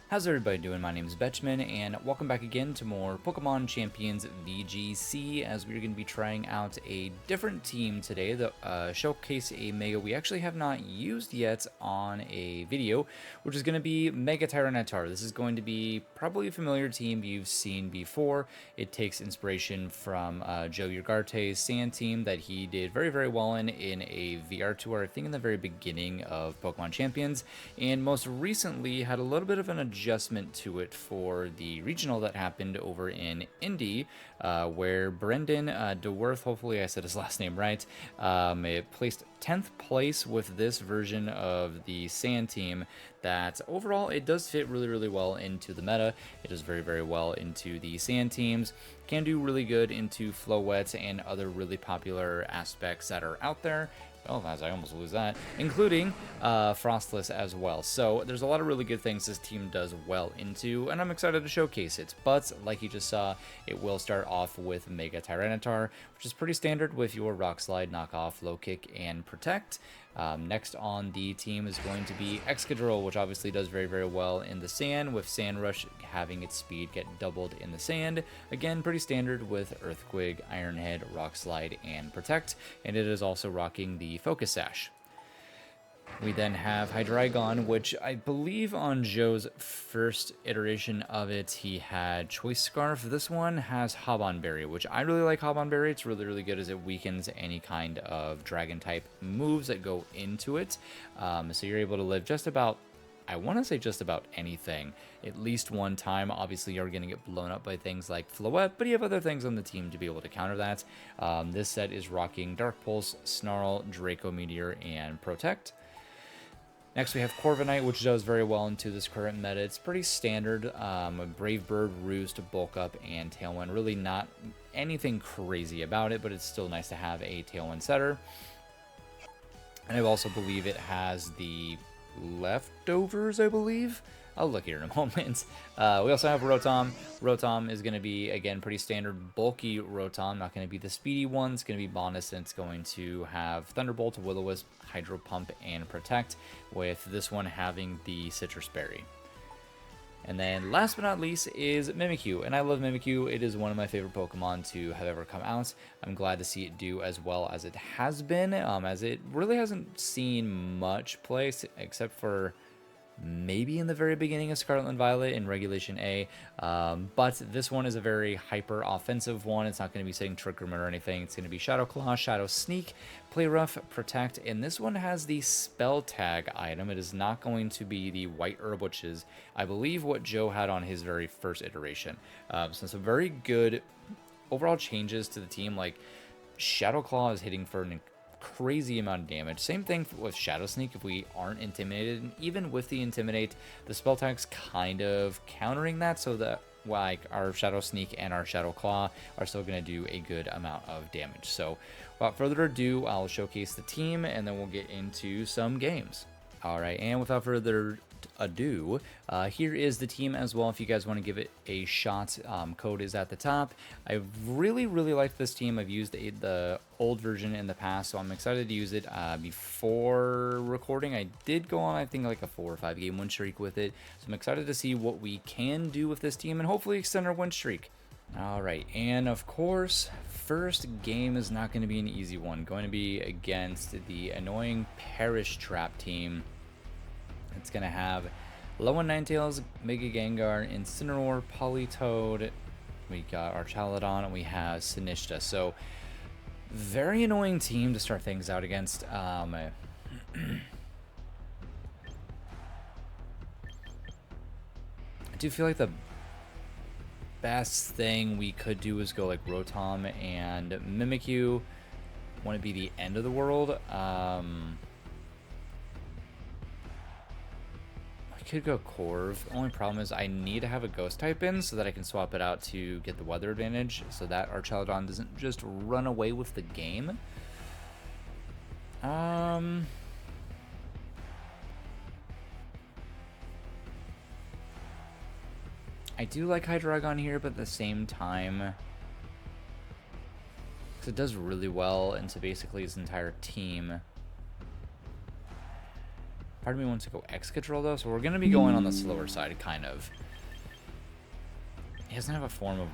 How's everybody doing? My name is Betchman, and welcome back again to more Pokemon Champions VGC, as we're going to be trying out a different team today that showcase a Mega we actually have not used yet on a video, which is going to be Mega Tyranitar. This is going to be probably a familiar team you've seen before. It takes inspiration from Joe Ugarte's Sand team that he did very, very well in a VR tour, I think in the very beginning of Pokemon Champions, and most recently had a little bit of an adjustment to it for the regional that happened over in Indy, where Brendan DeWorth, hopefully I said his last name right, it placed 10th place with this version of the Sand team. That overall it does fit really, really well into the meta. It does very, very well into the Sand teams, can do really good into Floettes and other really popular aspects that are out there. Oh, as I almost lose that, including Frostless as well. So there's a lot of really good things this team does well into, and I'm excited to showcase it. But like you just saw, it will start off with Mega Tyranitar, which is pretty standard with your Rock Slide, Knock Off, Low Kick, and Protect. Next on the team is going to be Excadrill, which obviously does very, very well in the sand, with Sand Rush having its speed get doubled in the sand. Again, pretty standard with Earthquake, Iron Head, Rock Slide, and Protect, and it is also rocking the Focus Sash. We then have Hydreigon, which I believe on Joe's first iteration of it, he had Choice Scarf. This one has Hobonberry, which I really like Hobonberry. It's really, really good as it weakens any kind of Dragon-type moves that go into it. So you're able to live just about, I want to say just about anything at least one time. Obviously, you're going to get blown up by things like Floette, but you have other things on the team to be able to counter that. This set is rocking Dark Pulse, Snarl, Draco Meteor, and Protect. Next, we have Corviknight, which does very well into this current meta. It's pretty standard. Brave Bird, Roost, Bulk Up, and Tailwind. Really not anything crazy about it, but it's still nice to have a Tailwind setter. And I also believe it has the leftovers, I believe. I'll look here in a moment. We also have Rotom. Rotom is going to be, again, pretty standard bulky Rotom. Not going to be the speedy one. It's going to be bonus, and it's going to have Thunderbolt, Will-O-Wisp, Hydro Pump, and Protect, with this one having the Citrus Berry. And then last but not least is Mimikyu, and I love Mimikyu. It is one of my favorite Pokemon to have ever come out. I'm glad to see it do as well as it has been, as it really hasn't seen much play except for maybe in the very beginning of Scarlet and Violet in Regulation A, but this one is a very hyper offensive one. It's not going to be saying Trick Room or anything. It's going to be Shadow Claw, Shadow Sneak, Play Rough, Protect, and this one has the Spell Tag item. It is not going to be the White Herb, which is, I believe, what Joe had on his very first iteration. So some very good overall changes to the team. Like Shadow Claw is hitting for an crazy amount of damage. Same thing with Shadow Sneak if we aren't intimidated, and even with the Intimidate, the spell tag's kind of countering that, so that like our Shadow Sneak and our Shadow Claw are still going to do a good amount of damage. So without further ado, I'll showcase the team and then we'll get into some games. Alright, and without further ado, here is the team as well if you guys want to give it a shot. Code is at the top. I really, really like this team. I've used the old version in the past, so I'm excited to use it. Before recording, I did go on, I think, like a 4 or 5 game win streak with it, so I'm excited to see what we can do with this team and hopefully extend our win streak. Alright, and of course, first game is not going to be an easy one. Going to be against the annoying Perish Trap team. It's going to have Lowen Ninetales, Mega Gengar, Incineroar, Politoed. We got our Chaladon, and we have Sinistcha. So, very annoying team to start things out against. I do feel like the best thing we could do is go like Rotom and Mimikyu. Want to be the end of the world. Could go Corv. Only problem is I need to have a ghost type in so that I can swap it out to get the weather advantage so that our Chaladon doesn't just run away with the game. I do like Hydreigon here, but at the same time, because it does really well into basically his entire team. Part of me wants to go X control though, so we're gonna be going on the slower side, kind of. He doesn't have a form of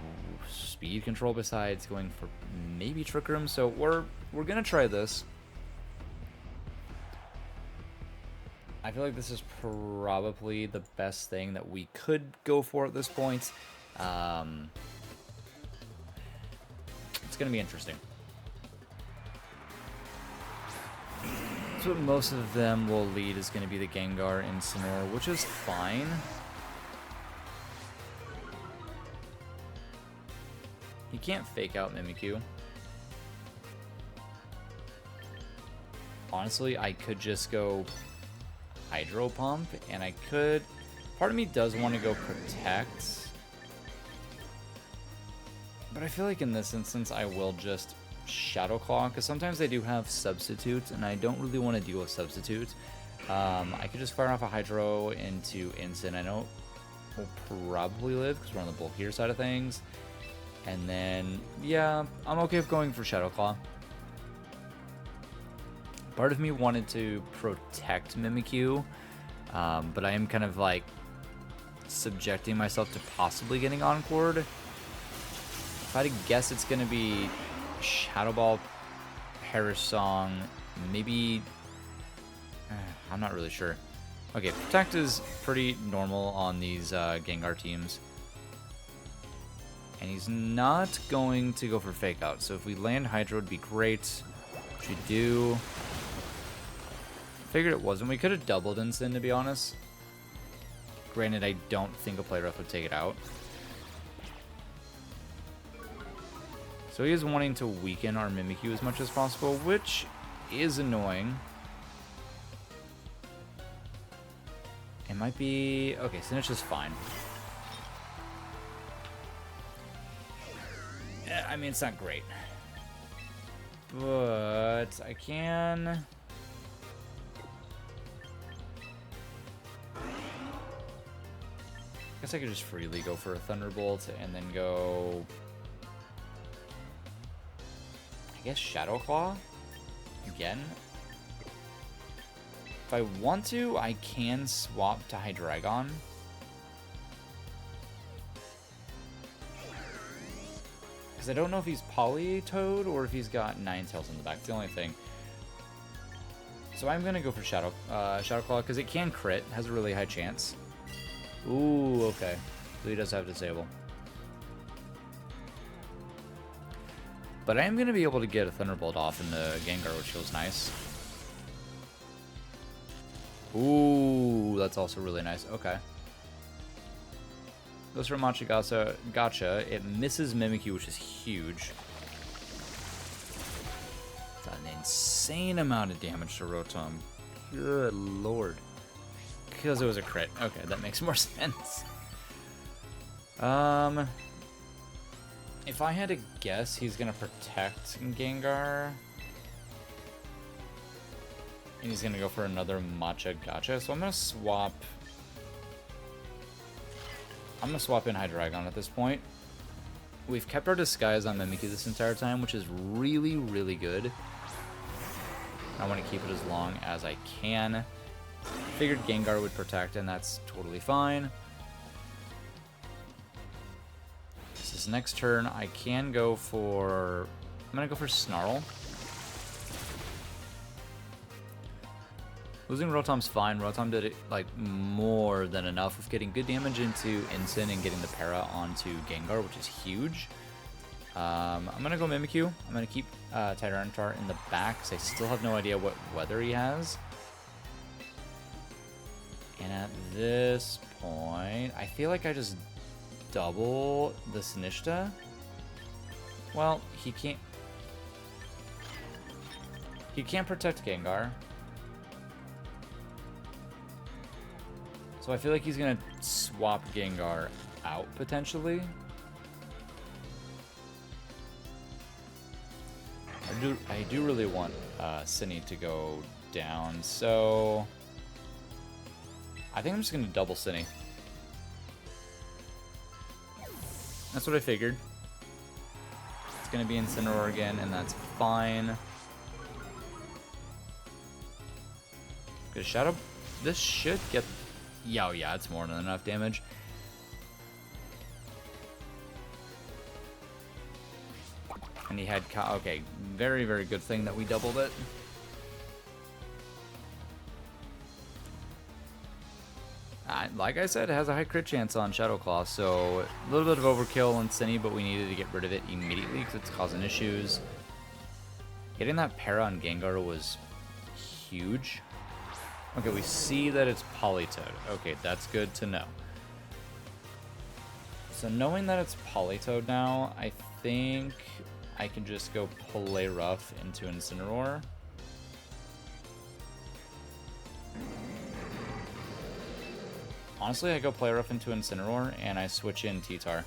speed control besides going for maybe Trick Room, so we're gonna try this. I feel like this is probably the best thing that we could go for at this point. It's gonna be interesting. So what most of them will lead is going to be the Gengar Incineroar, which is fine. He can't fake out Mimikyu. Honestly, I could just go Hydro Pump, and I could... Part of me does want to go Protect. But I feel like in this instance, I will just Shadow Claw, because sometimes they do have substitutes, and I don't really want to deal with substitutes. I could just fire off a Hydro into Incin. I know we'll probably live, because we're on the bulkier side of things. And then, yeah, I'm okay with going for Shadow Claw. Part of me wanted to protect Mimikyu, but I am kind of like subjecting myself to possibly getting Encored. If I had to guess, it's going to be Shadow Ball, Perish Song, maybe... I'm not really sure. Okay, Protect is pretty normal on these Gengar teams. And he's not going to go for Fake Out, so if we land Hydro, would be great. Which we do. Figured it wasn't. We could have doubled Instant, to be honest. Granted, I don't think a Play Rough would take it out. So he is wanting to weaken our Mimikyu as much as possible, which is annoying. It might be... Okay, Sinnoh is fine. I mean, it's not great. But I can... I guess I could just freely go for a Thunderbolt and then go... I guess Shadow Claw? Again? If I want to, I can swap to Hydreigon. Because I don't know if he's Politoed or if he's got Ninetales in the back. It's the only thing. So I'm going to go for Shadow Claw because it can crit. Has a really high chance. Ooh, okay. So he does have Disable. But I am going to be able to get a Thunderbolt off in the Gengar, which feels nice. Ooh, that's also really nice. Okay. Goes for Machigasa Gotcha. It misses Mimikyu, which is huge. That's an insane amount of damage to Rotom. Good lord. Because it was a crit. Okay, that makes more sense. If I had to guess, he's gonna protect Gengar. And he's gonna go for another Matcha Gotcha. So I'm gonna swap. I'm gonna swap in Hydreigon at this point. We've kept our disguise on Mimikyu this entire time, which is really, really good. I want to keep it as long as I can. Figured Gengar would protect, and that's totally fine. This next turn, I can go for... I'm going to go for Snarl. Losing Rotom's fine. Rotom did it, like, more than enough with getting good damage into Incin and getting the Para onto Gengar, which is huge. I'm going to go Mimikyu. I'm going to keep Tyranitar in the back, because I still have no idea what weather he has. And at this point, I feel like I just double the Sinishta. Well, he can't protect Gengar. So I feel like he's gonna swap Gengar out potentially. I do really want Cinny to go down, so I think I'm just gonna double Cinny. That's what I figured. It's gonna be Incineroar again, and that's fine. Good Shadow This should get... Yeah, oh yeah, it's more than enough damage. And he had... Okay, very, very good thing that we doubled it. Like I said, it has a high crit chance on Shadow Claw, so a little bit of overkill on Cinny, but we needed to get rid of it immediately because it's causing issues. Getting that para on Gengar was huge. Okay, we see that it's Politoed. Okay, that's good to know. So knowing that it's Politoed now, I think I can just go Play Rough into Incineroar. Honestly, I go Play Rough into Incineroar, and I switch in T-Tar.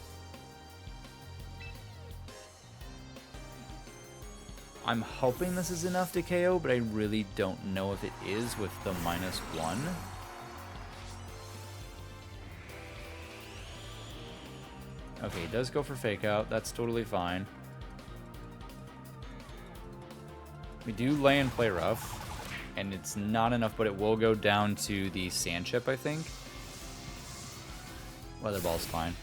I'm hoping this is enough to KO, but I really don't know if it is with the -1. Okay, he does go for Fake Out. That's totally fine. We do lay in Play Rough, and it's not enough, but it will go down to the Sand Chip, I think. Weather Ball's fine.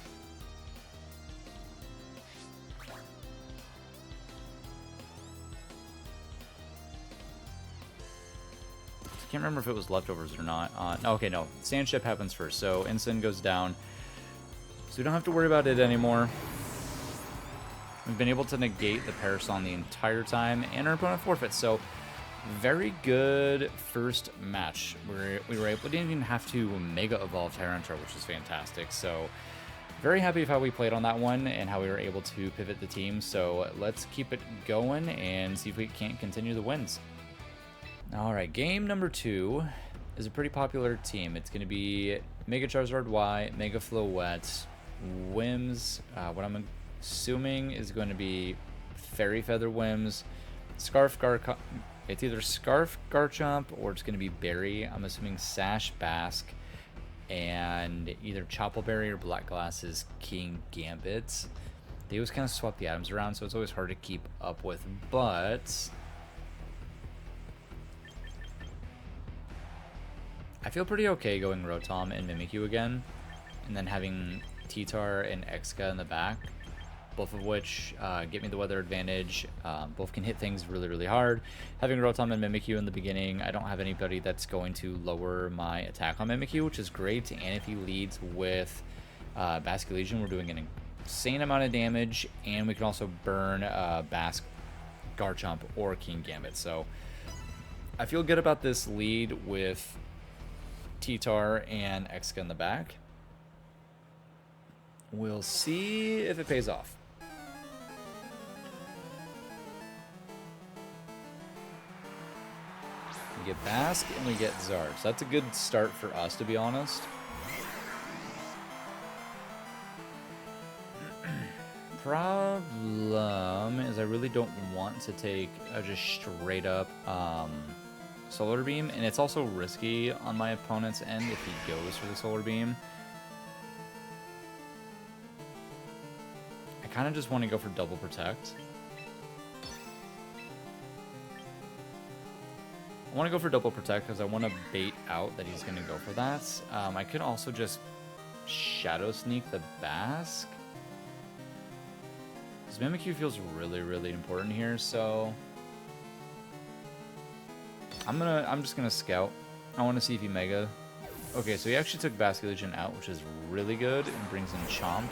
I can't remember if it was leftovers or not. Okay, no. Sand Chip happens first, so Incin goes down. So we don't have to worry about it anymore. We've been able to negate the Parasol the entire time, and our opponent forfeits, so very good first match. We didn't even have to Mega Evolve Tyranitar, which is fantastic. So very happy with how we played on that one and how we were able to pivot the team. So let's keep it going and see if we can't continue the wins. All right, game number 2 is a pretty popular team. It's going to be Mega Charizard Y, Mega Floette, Wims. What I'm assuming is going to be Fairy Feather Wims, Scarf Garchomp. It's either Scarf Garchomp or it's going to be Berry. I'm assuming Sash Basque and either Choppleberry or Black Glasses King Gambit. They always kind of swap the items around, so it's always hard to keep up with, but I feel pretty okay going Rotom and Mimikyu again, and then having T-Tar and Exca in the back, both of which get me the weather advantage. Both can hit things really, really hard. Having Rotom and Mimikyu in the beginning, I don't have anybody that's going to lower my attack on Mimikyu, which is great. And if he leads with Basque Legion, we're doing an insane amount of damage, and we can also burn Basque, Garchomp, or King Gambit. So I feel good about this lead with T-Tar and Exca in the back. We'll see if it pays off. We get Basque and we get Zard. So that's a good start for us, to be honest. Problem is I really don't want to take a just straight up Solar Beam, and it's also risky on my opponent's end if he goes for the Solar Beam. I kind of just want to go for Double Protect. I want to go for Double Protect because I want to bait out that he's going to go for that. I could also just Shadow Sneak the Basque. Because Mimikyu feels really, really important here, so I'm just gonna scout. I want to see if he Mega. Okay, so he actually took Basque Legion out, which is really good, and brings in Chomp.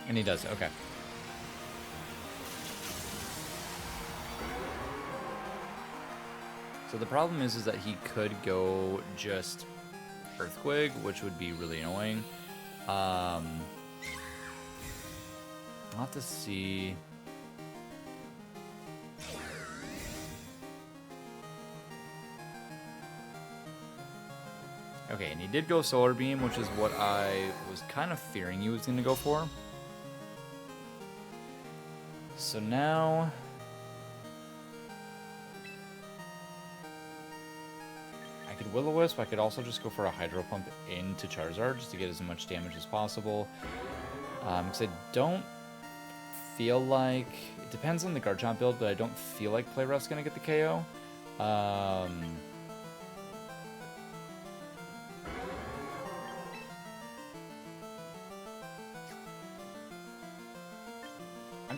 And he does, okay. So the problem is that he could go just Earthquake, which would be really annoying. I'll have to see. Okay, and he did go Solar Beam, which is what I was kind of fearing he was going to go for. So now I could Will-O-Wisp. I could also just go for a Hydro Pump into Charizard just to get as much damage as possible. Because I don't feel like... It depends on the Garchomp build, but I don't feel like Play Rough's going to get the KO.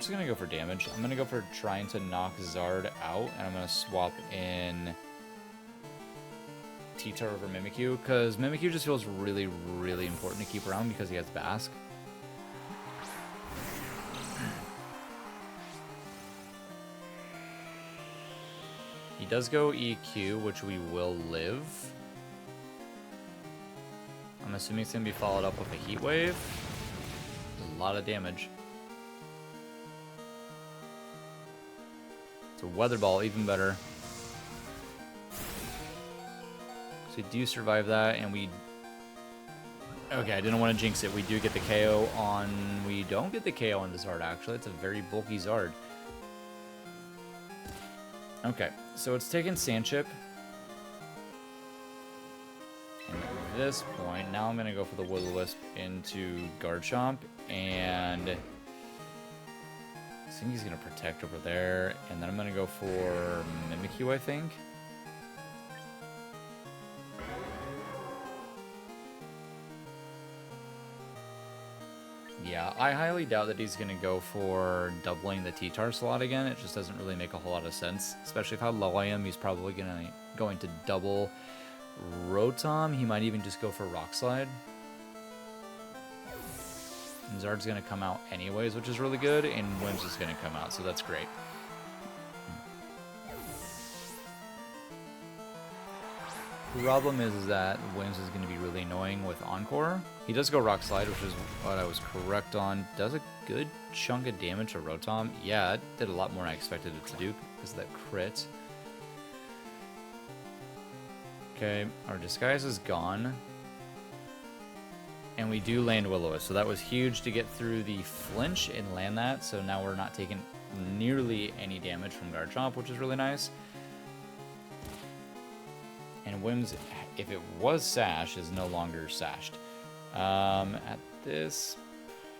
just going to go for damage. I'm going to go for trying to knock Zard out, and I'm going to swap in T-Tar over Mimikyu, because Mimikyu just feels really, really important to keep around because he has Bask. He does go EQ, which we will live. I'm assuming it's going to be followed up with a Heat Wave. A lot of damage. It's a Weather Ball, even better. So we do survive that, and we... Okay, I didn't want to jinx it. We do get the KO on... We don't get the KO on the Zard, actually. It's a very bulky Zard. Okay, so it's taken Sand Chip. And at this point, now I'm going to go for the Will-O-Wisp into Garchomp, and I think he's going to protect over there, and then I'm going to go for Mimikyu, I think. Yeah, I highly doubt that he's going to go for doubling the T-Tar slot again. It just doesn't really make a whole lot of sense, especially with how low I am. He's probably going to double Rotom. He might even just go for Rock Slide. And Zard's going to come out anyways, which is really good, and Wims is going to come out, so that's great. Problem is that Wims is going to be really annoying with Encore. He does go Rock Slide, which is what I was correct on. Does a good chunk of damage to Rotom. Yeah, it did a lot more than I expected it to do because of that crit. Okay, our Disguise is gone. And we do land Will-O-Wisp, so that was huge to get through the flinch and land that. So now we're not taking nearly any damage from Garchomp, which is really nice. And Wims, if it was Sash, is no longer Sashed. At this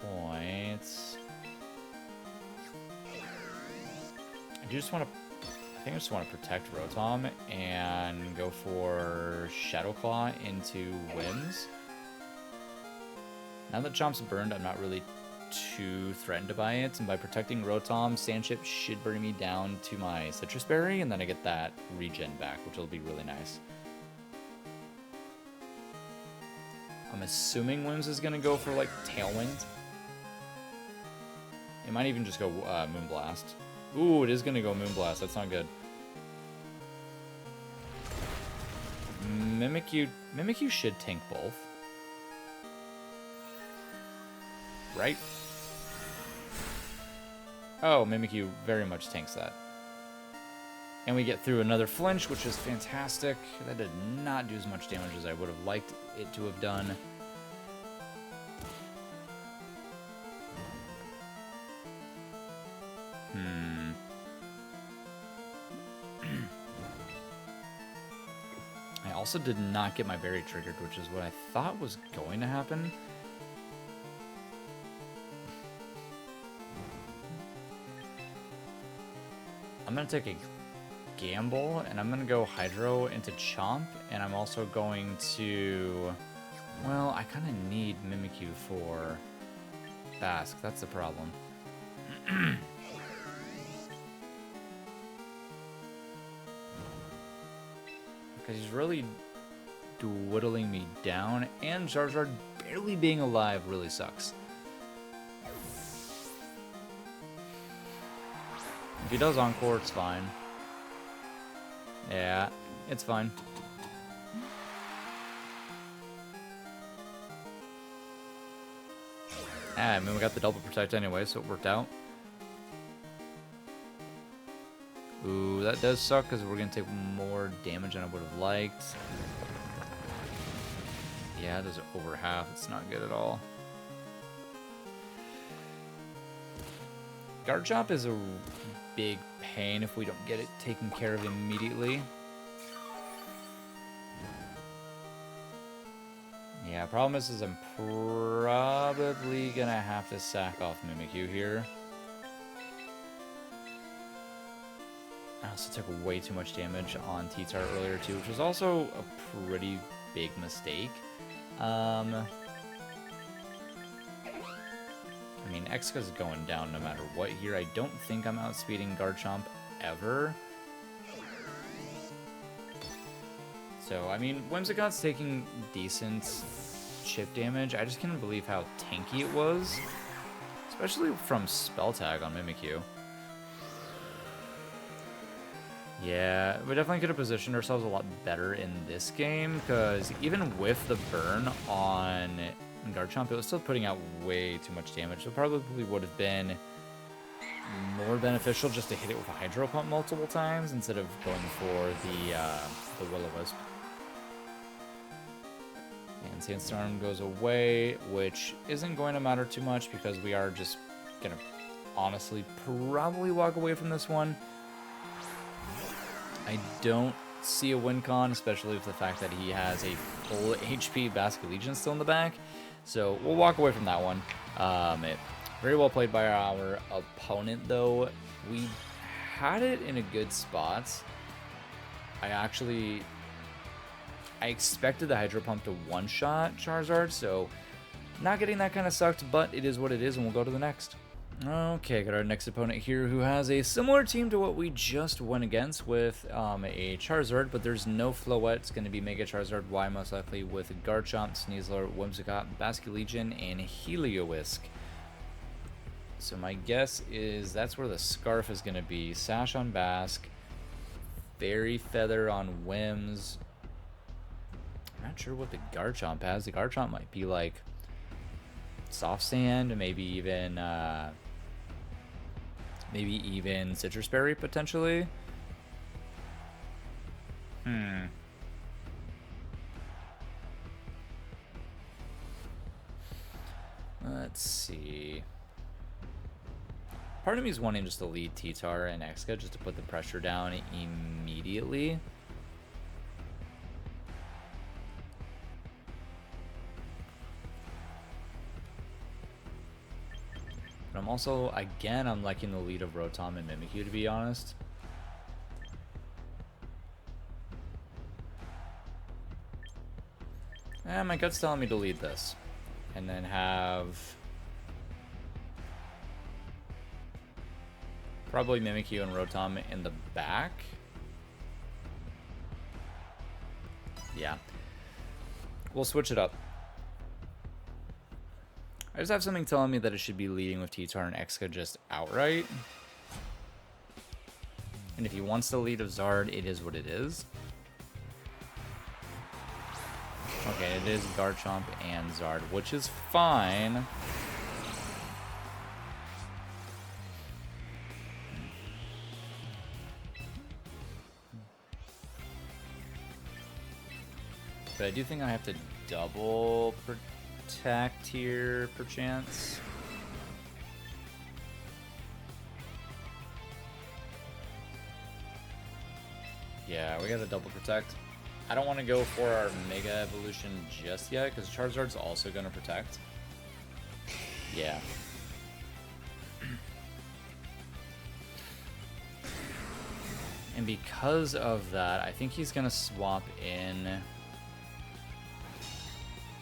point, I think I just want to protect Rotom and go for Shadow Claw into Wims. Now that Chomp's burned, I'm not really too threatened by it, and by protecting Rotom, Sand Chip should bring me down to my Citrus Berry, and then I get that regen back, which will be really nice. I'm assuming Wims is going to go for, like, Tailwind. It might even just go Moonblast. Ooh, it is going to go Moonblast. That's not good. Mimikyu should tank both. Right? Oh, Mimikyu very much tanks that. And we get through another flinch, which is fantastic. That did not do as much damage as I would have liked it to have done. I also did not get my berry triggered, which is what I thought was going to happen. I'm going to take a gamble, and I'm going to go Hydro into Chomp, and I'm also going to... Well, I kind of need Mimikyu for Bask. That's the problem. Because he's really dwindling me down, and Charizard barely being alive really sucks. If he does Encore, it's fine. Yeah, it's fine. I mean, we got the double protect anyway, so it worked out. Ooh, that does suck because we're going to take more damage than I would have liked. Yeah, it does over half. It's not good at all. Garchomp is a big pain if we don't get it taken care of immediately. Yeah, problem is I'm probably going to have to sack off Mimikyu here. I also took way too much damage on T-Tar earlier too, which was also a pretty big mistake. I'm I mean, Exca's going down no matter what here. I don't think I'm outspeeding Garchomp ever. So, I mean, Whimsicott's taking decent chip damage. I just couldn't believe how tanky it was. Especially from Spell Tag on Mimikyu. Yeah, we definitely could have positioned ourselves a lot better in this game, because even with the burn on Garchomp, it was still putting out way too much damage. So it probably would have been more beneficial just to hit it with a Hydro Pump multiple times instead of going for the Will-O-Wisp. And Sandstorm goes away, which isn't going to matter too much because we are just going to honestly probably walk away from this one. I don't see a win con, especially with the fact that he has a full HP Basculegion still in the back. So we'll walk away from that one. Very well played by our opponent, though. We had it in a good spot. I expected the Hydro Pump to one-shot Charizard, so not getting that kind of sucked, but it is what it is, and we'll go to the next. Okay, got our next opponent here who has a similar team to what we just went against with a Charizard, but there's no Floette. It's going to be Mega Charizard Y most likely with Garchomp, Sneasler, Whimsicott, Basculegion, and Heliolisk. So my guess is that's where the Scarf is going to be. Sash on Basc, Fairy Feather on Whims. I'm not sure what the Garchomp has. The Garchomp might be like Soft Sand, maybe even Citrus Berry potentially. Let's see. Part of me is wanting just to lead T-Tar and Exca just to put the pressure down immediately. But I'm also, again, I'm liking the lead of Rotom and Mimikyu, to be honest. And my gut's telling me to lead this. And then have probably Mimikyu and Rotom in the back. Yeah. We'll switch it up. I just have something telling me that it should be leading with T-Tar and Exca just outright. And if he wants to lead of Zard, it is what it is. Okay, it is Garchomp and Zard, which is fine. But I do think I have to double protect here, perchance. Yeah, we gotta double protect. I don't want to go for our Mega Evolution just yet, because Charizard's also gonna protect. Yeah. And because of that, I think he's gonna swap in.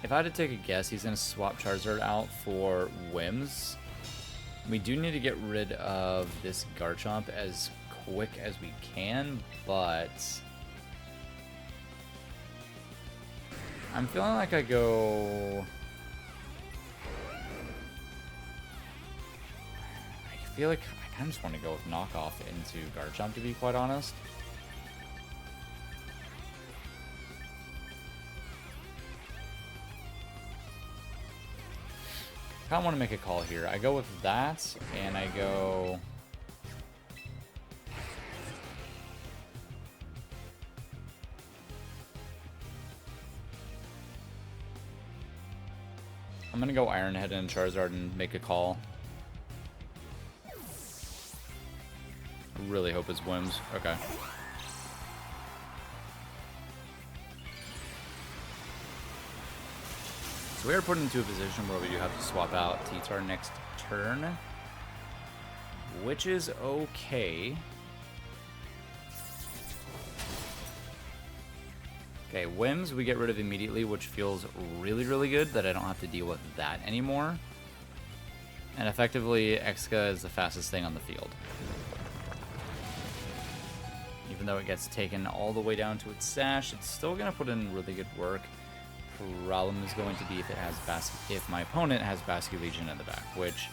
If I had to take a guess, he's going to swap Charizard out for Whims. We do need to get rid of this Garchomp as quick as we can, but I'm feeling like I go... I feel like I kind of just want to go with knockoff into Garchomp, to be quite honest. I kind of want to make a call here. I go with that, and I go... I'm going to go Iron Head and Charizard and make a call. I really hope it's Whims. Okay. So we are put into a position where we do have to swap out T-Tar next turn, which is okay. Okay, Whims we get rid of immediately, which feels really, really good that I don't have to deal with that anymore. And effectively, Exca is the fastest thing on the field. Even though it gets taken all the way down to its sash, it's still going to put in really good work. Problem is going to be if my opponent has Basculegion in the back, which...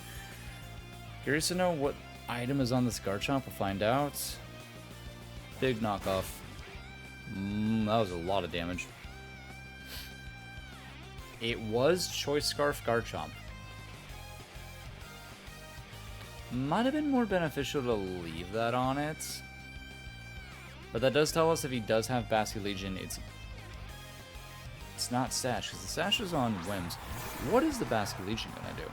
Curious to know what item is on this Garchomp. We'll find out. Big knockoff. That was a lot of damage. It was Choice Scarf Garchomp. Might have been more beneficial to leave that on it. But that does tell us if he does have Basculegion, it's not Sash, because the Sash is on Whims. What is the Basculegion going to do?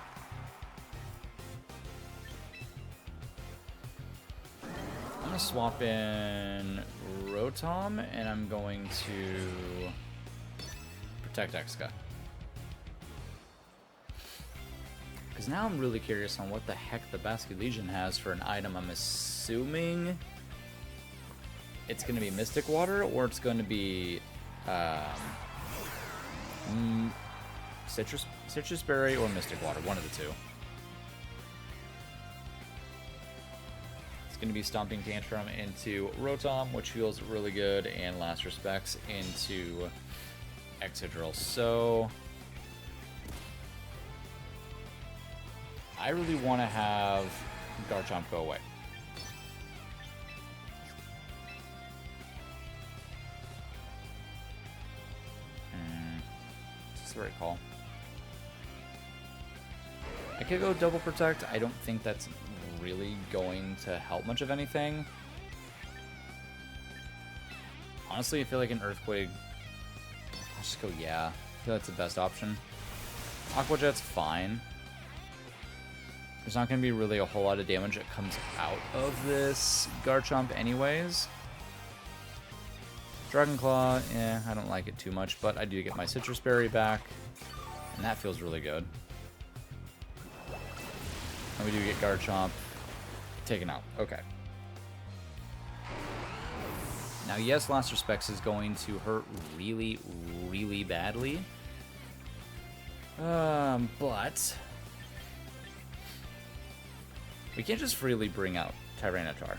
I'm going to swap in Rotom, and I'm going to protect Exca. Because now I'm really curious on what the heck the Basculegion has for an item. I'm assuming it's going to be Mystic Water, or it's going to be Citrus Berry or Mystic Water, one of the two. It's going to be Stomping Tantrum into Rotom, which feels really good, and Last Respects into Excadrill. So I really want to have Garchomp go away. Is this the right call? I could go Double Protect. I don't think that's really going to help much of anything. Honestly, I feel like an Earthquake... I'll just go, yeah. I feel that's the best option. Aqua Jet's fine. There's not going to be really a whole lot of damage that comes out of this Garchomp anyways. Dragon Claw, I don't like it too much, but I do get my Citrus Berry back, and that feels really good. And we do get Garchomp taken out. Okay. Now, yes, Last Respects is going to hurt really, really badly. But we can't just freely bring out Tyranitar.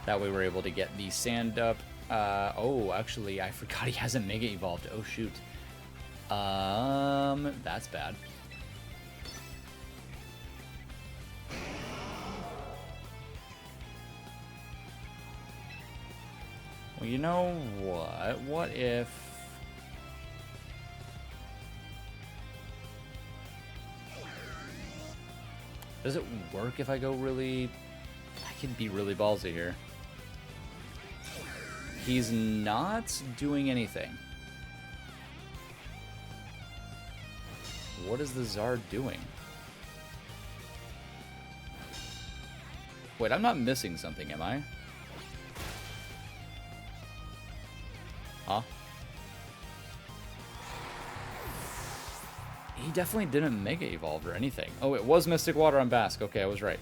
That way we're able to get the sand up. Oh, actually, I forgot he hasn't Mega Evolved. Oh, shoot. That's bad. Well, you know what? What if... Does it work if I go really... I can be really ballsy here. He's not doing anything. What is the Zard doing? Wait, I'm not missing something, am I? Huh? He definitely didn't Mega Evolve or anything. Oh, it was Mystic Water on Basque. Okay, I was right.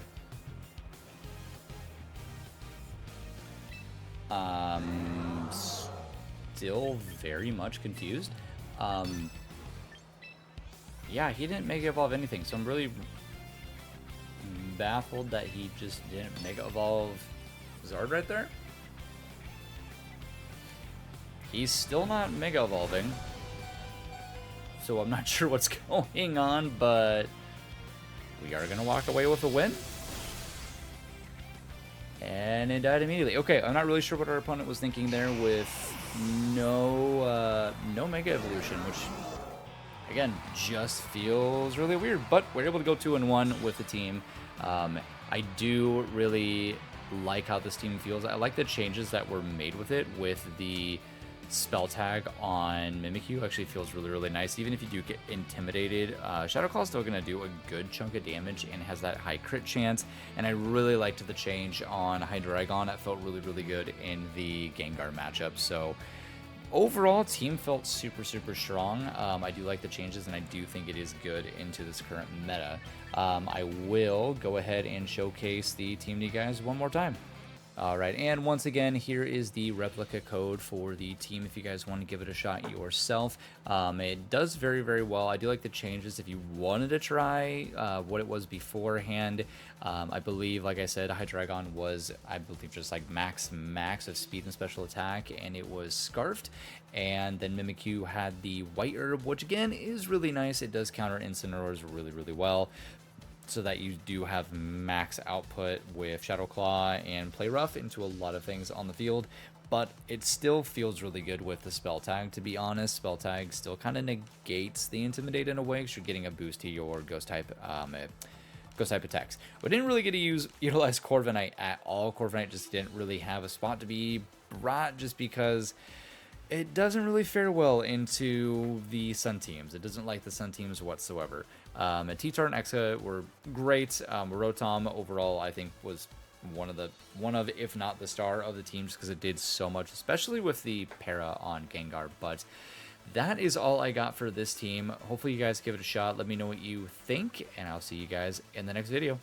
Still very much confused. Yeah, he didn't Mega Evolve anything, so I'm really baffled that he just didn't Mega Evolve Zard right there. He's still not Mega Evolving, so I'm not sure what's going on, but we are going to walk away with a win. And it died immediately. Okay, I'm not really sure what our opponent was thinking there with no Mega Evolution, which, again, just feels really weird. But we're able to go 2-1 with the team. I do really like how this team feels. I like the changes that were made with it, with the spell tag on Mimikyu. Actually feels really, really nice. Even if you do get intimidated, Shadow Claw is still going to do a good chunk of damage and has that high crit chance. And I really liked the change on Hydreigon. That felt really, really good in the Gengar matchup. So overall, team felt super, super strong. I do like the changes, and I do think it is good into this current meta. I will go ahead and showcase the team to you guys one more time. All right, and once again, here is the replica code for the team if you guys want to give it a shot yourself. It does very, very well. I do like the changes. If you wanted to try what it was beforehand, I believe, like I said, Hydreigon was, I believe, just like max of speed and special attack, and it was Scarfed. And then Mimikyu had the White Herb, which again is really nice. It does counter Incineroars really, really well, so that you do have max output with Shadow Claw and Play Rough into a lot of things on the field. But it still feels really good with the Spell Tag, to be honest. Spell Tag still kind of negates the Intimidate in a way, because you're getting a boost to your Ghost type attacks. We didn't really get to utilize Corviknight at all. Corviknight just didn't really have a spot to be brought, just because it doesn't really fare well into the Sun teams. It doesn't like the Sun teams whatsoever. T-Tar and Exa were great. Rotom overall, I think, was one of, if not the star of the team, just because it did so much, especially with the para on Gengar. But that is all I got for this team. Hopefully you guys give it a shot. Let me know what you think, and I'll see you guys in the next video.